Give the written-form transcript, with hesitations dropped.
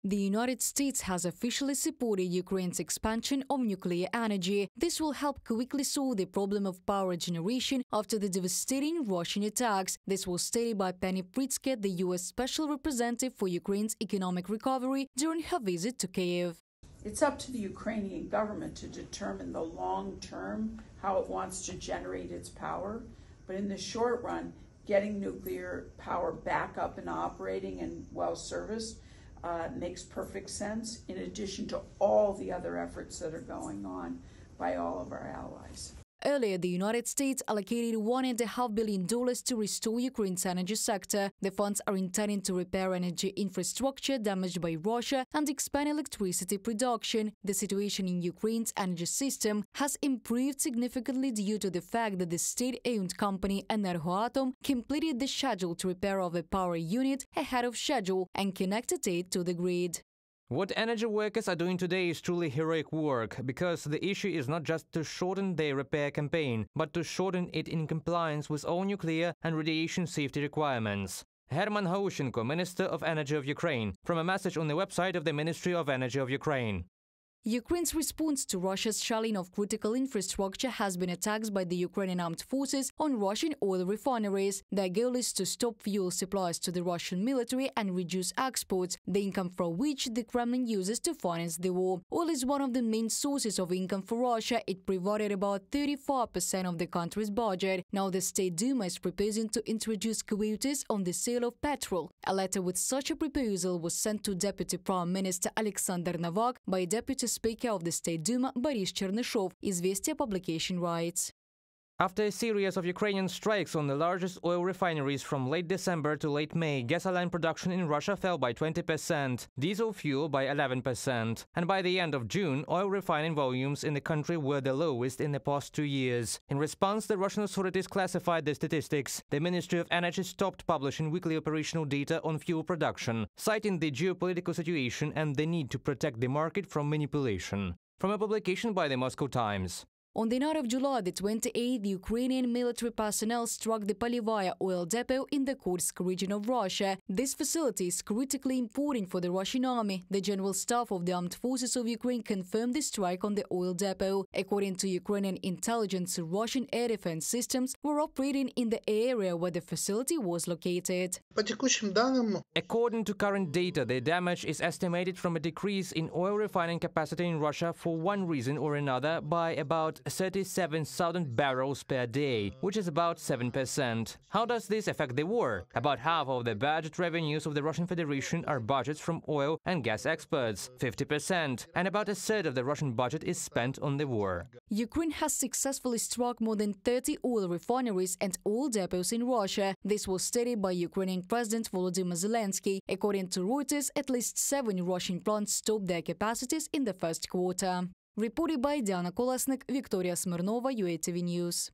The United States has officially supported Ukraine's expansion of nuclear energy. This will help quickly solve the problem of power generation after the devastating Russian attacks. This was stated by Penny Pritzker, the U.S. Special Representative for Ukraine's economic recovery, during her visit to Kyiv. It's up to the Ukrainian government to determine the long term how it wants to generate its power. But in the short run, getting nuclear power back up and operating and well-serviced makes perfect sense, in addition to all the other efforts that are going on by all of our allies. Earlier, the United States allocated $1.5 billion to restore Ukraine's energy sector. The funds are intended to repair energy infrastructure damaged by Russia and expand electricity production. The situation in Ukraine's energy system has improved significantly due to the fact that the state-owned company Energoatom completed the schedule to repair of a power unit ahead of schedule and connected it to the grid. What energy workers are doing today is truly heroic work, because the issue is not just to shorten their repair campaign, but to shorten it in compliance with all nuclear and radiation safety requirements. Herman Haushenko, Minister of Energy of Ukraine, from a message on the website of the Ministry of Energy of Ukraine. Ukraine's response to Russia's shelling of critical infrastructure has been attacks by the Ukrainian armed forces on Russian oil refineries. Their goal is to stop fuel supplies to the Russian military and reduce exports, the income from which the Kremlin uses to finance the war. Oil is one of the main sources of income for Russia. It provided about 35% of the country's budget. Now the State Duma is proposing to introduce quotas on the sale of petrol. A letter with such a proposal was sent to Deputy Prime Minister Alexander Novak by Deputy Speaker of the State Duma Boris Chernyshov, Izvestia publication writes. After a series of Ukrainian strikes on the largest oil refineries from late December to late May, gasoline production in Russia fell by 20%, diesel fuel by 11%. And by the end of June, oil refining volumes in the country were the lowest in the past 2 years. In response, the Russian authorities classified the statistics. The Ministry of Energy stopped publishing weekly operational data on fuel production, citing the geopolitical situation and the need to protect the market from manipulation. From a publication by the Moscow Times. On the night of July the 28th, the Ukrainian military personnel struck the Polevaya oil depot in the Kursk region of Russia. This facility is critically important for the Russian army. The General Staff of the Armed Forces of Ukraine confirmed the strike on the oil depot. According to Ukrainian intelligence, Russian air defense systems were operating in the area where the facility was located. According to current data, the damage is estimated from a decrease in oil refining capacity in Russia for one reason or another by about 37,000 barrels per day, which is about 7%. How does this affect the war? About half of the budget revenues of the Russian Federation are budgets from oil and gas exports, 50%, and about a third of the Russian budget is spent on the war. Ukraine has successfully struck more than 30 oil refineries and oil depots in Russia. This was stated by Ukrainian President Volodymyr Zelensky. According to Reuters, at least 7 Russian plants stopped their capacities in the first quarter. Reported by Diana Kolesnik, Victoria Smirnova, UATV News.